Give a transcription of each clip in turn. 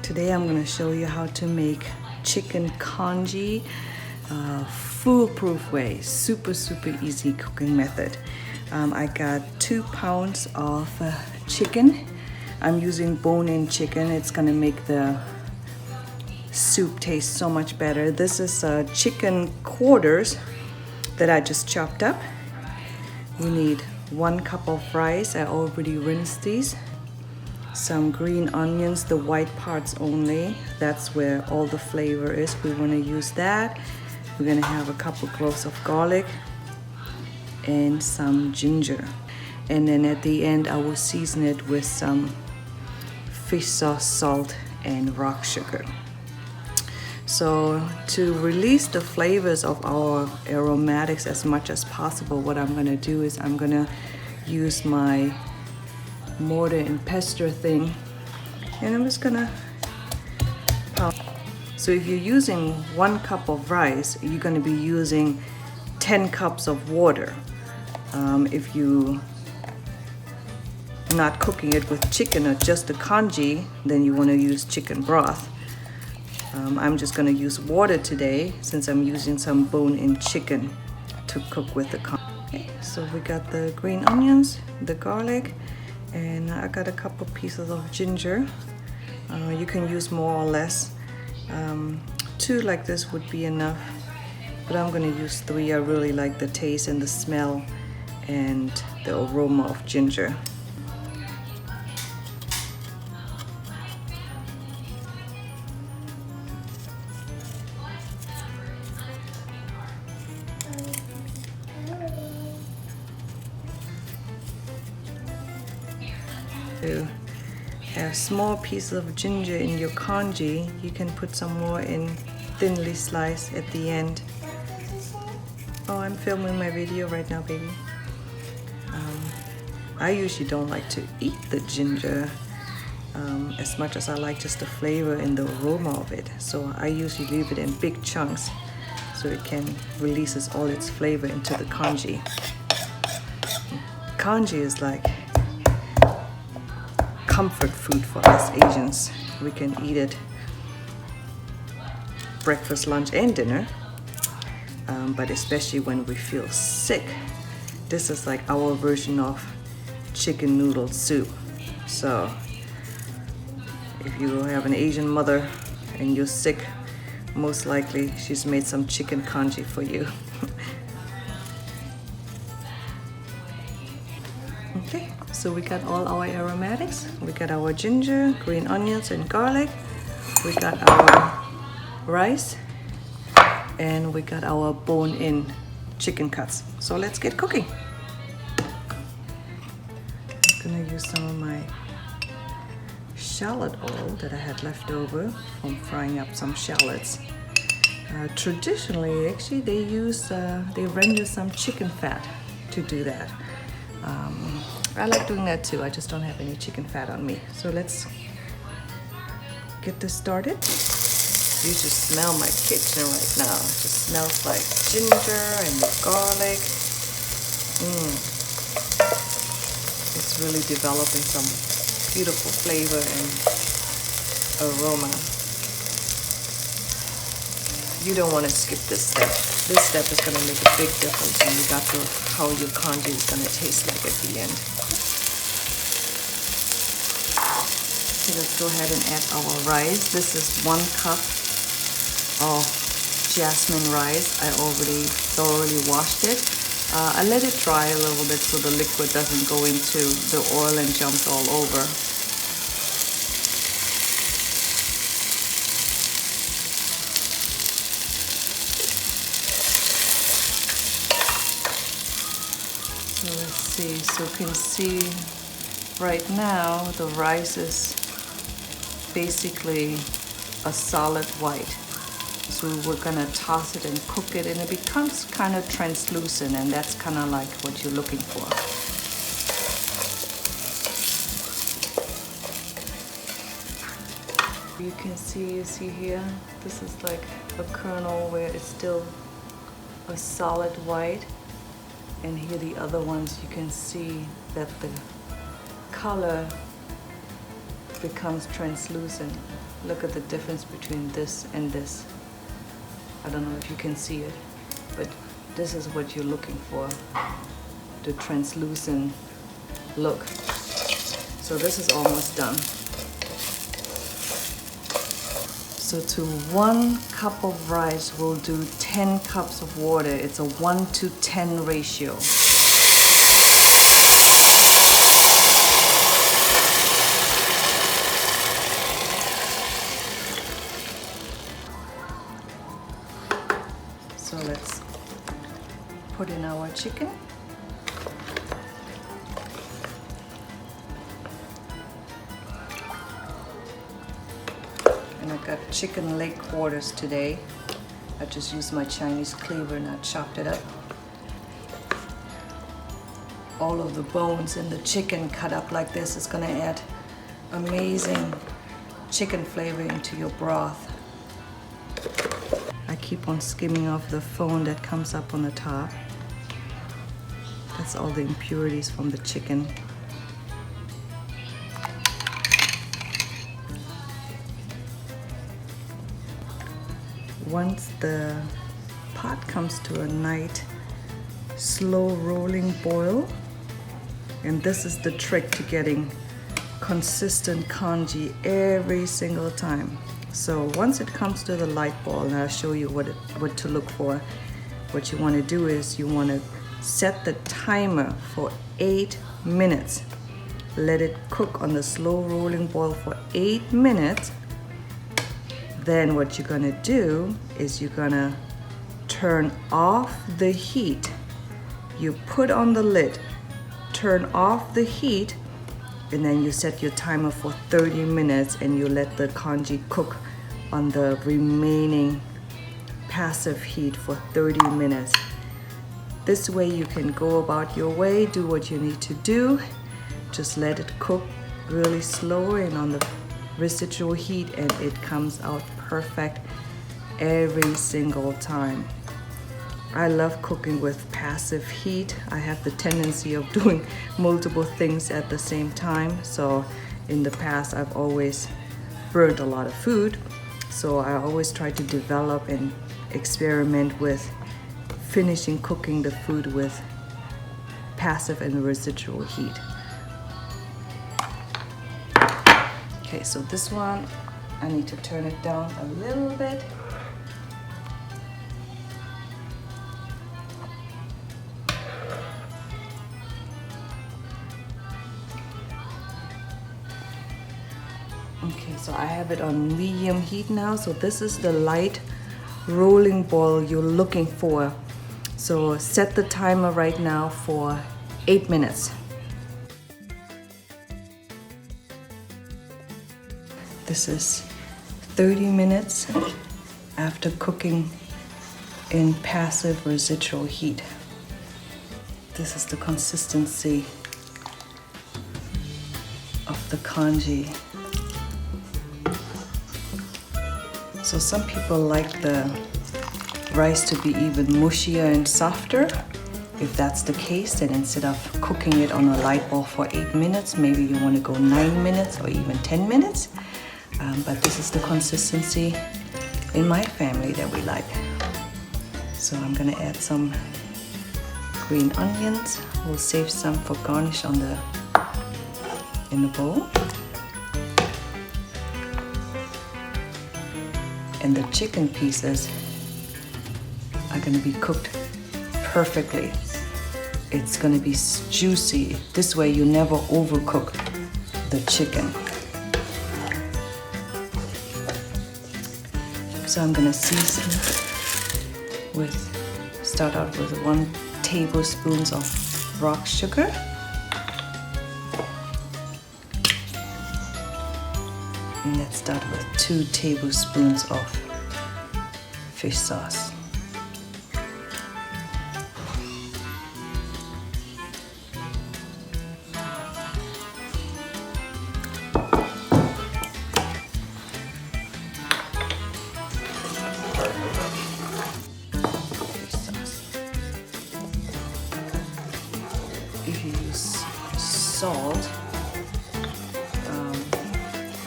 Today I'm going to show you how to make chicken congee foolproof way. Super easy cooking method. I got 2 pounds of chicken. I'm using bone-in chicken. It's going to make the soup taste so much better. This is chicken quarters that I just chopped up. You need 1 cup of rice. I already rinsed these. Some green onions, the white parts only. That's where all the flavor is. We want to use that. We're going to have a couple cloves of garlic and some ginger. And then at the end, I will season it with some fish sauce, salt, and rock sugar. So to release the flavors of our aromatics as much as possible, what I'm going to do is I'm going to use my mortar and pestle thing, and I'm just gonna pound. So if you're using 1 cup of rice, you're going to be using 10 cups of water. If you not cooking it with chicken or just the congee, then you want to use chicken broth. I'm just going to use water today since I'm using some bone-in chicken to cook with the congee. Okay, so we got the green onions, the garlic, and I got a couple pieces of ginger. You can use more or less. 2 like this would be enough, but I'm going to use 3. I really like the taste and the smell and the aroma of ginger. To have small pieces of ginger in your congee, you can put some more in thinly sliced at the end. Oh, I'm filming my video right now, baby. I usually don't like to eat the ginger as much as I like just the flavor and the aroma of it. So I usually leave it in big chunks so it can releases all its flavor into the congee. Congee is like comfort food for us Asians. We can eat it breakfast, lunch, and dinner, but especially when we feel sick, this is like our version of chicken noodle soup. So if you have an Asian mother and you're sick, most likely she's made some chicken congee for you. Okay, so we got all our aromatics. We got our ginger, green onions, and garlic. We got our rice, and we got our bone-in chicken cuts. So let's get cooking. I'm gonna use some of my shallot oil that I had left over from frying up some shallots. Traditionally, actually, they render some chicken fat to do that. I like doing that too. I just don't have any chicken fat on me. So let's get this started. You should smell my kitchen right now. It just smells like ginger and garlic. It's really developing some beautiful flavor and aroma. You don't want to skip this step. This step is going to make a big difference in how your congee is going to taste like at the end. Okay, let's go ahead and add our rice. This is 1 cup of jasmine rice. I already thoroughly washed it. I let it dry a little bit so the liquid doesn't go into the oil and jump all over. So let's see, so you can see right now the rice is basically a solid white. So we're gonna toss it and cook it, and it becomes kind of translucent, and that's kind of like what you're looking for. You can see, here, this is like a kernel where it's still a solid white. And here the other ones, you can see that the color becomes translucent. Look at the difference between this and this. I don't know if you can see it, but this is what you're looking for, the translucent look. So this is almost done. So to 1 cup of rice, we'll do 10 cups of water. It's a 1:10 ratio. So let's put in our chicken. And I got chicken leg quarters today. I just used my Chinese cleaver and I chopped it up. All of the bones in the chicken cut up like this is gonna add amazing chicken flavor into your broth. I keep on skimming off the foam that comes up on the top. That's all the impurities from the chicken. Once the pot comes to a nice slow rolling boil, and this is the trick to getting consistent congee every single time. So once it comes to the light boil, and I'll show you what to look for. What you want to do is you want to set the timer for 8 minutes. Let it cook on the slow rolling boil for 8 minutes. Then what you're gonna do is you're gonna turn off the heat. You put on the lid, turn off the heat, and then you set your timer for 30 minutes and you let the congee cook on the remaining passive heat for 30 minutes. This way you can go about your way, do what you need to do. Just let it cook really slow and on the residual heat, and it comes out perfect every single time. I love cooking with passive heat. I have the tendency of doing multiple things at the same time. So in the past, I've always burned a lot of food. So I always try to develop and experiment with finishing cooking the food with passive and residual heat. Okay, so this one, I need to turn it down a little bit. Okay, so I have it on medium heat now. So this is the light rolling boil you're looking for. So set the timer right now for 8 minutes. This is 30 minutes after cooking in passive residual heat. This is the consistency of the congee. So some people like the rice to be even mushier and softer. If that's the case, then instead of cooking it on a light boil for 8 minutes, maybe you want to go 9 minutes or even 10 minutes. But this is the consistency in my family that we like. So I'm gonna add some green onions. We'll save some for garnish in the bowl. And the chicken pieces are gonna be cooked perfectly. It's gonna be juicy. This way you never overcook the chicken. So I'm gonna season start out with 1 tablespoon of rock sugar. And let's start with 2 tablespoons of fish sauce. If you use salt,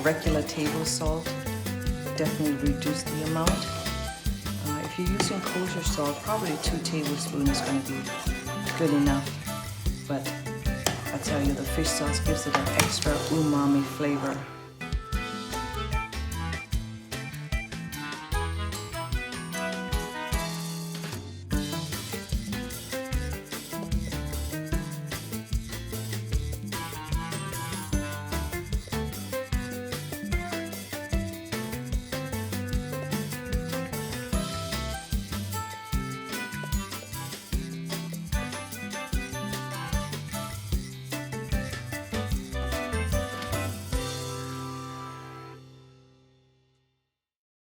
regular table salt, definitely reduce the amount. If you're using kosher salt, probably 2 tablespoons is going to be good enough. But I tell you, the fish sauce gives it an extra umami flavor.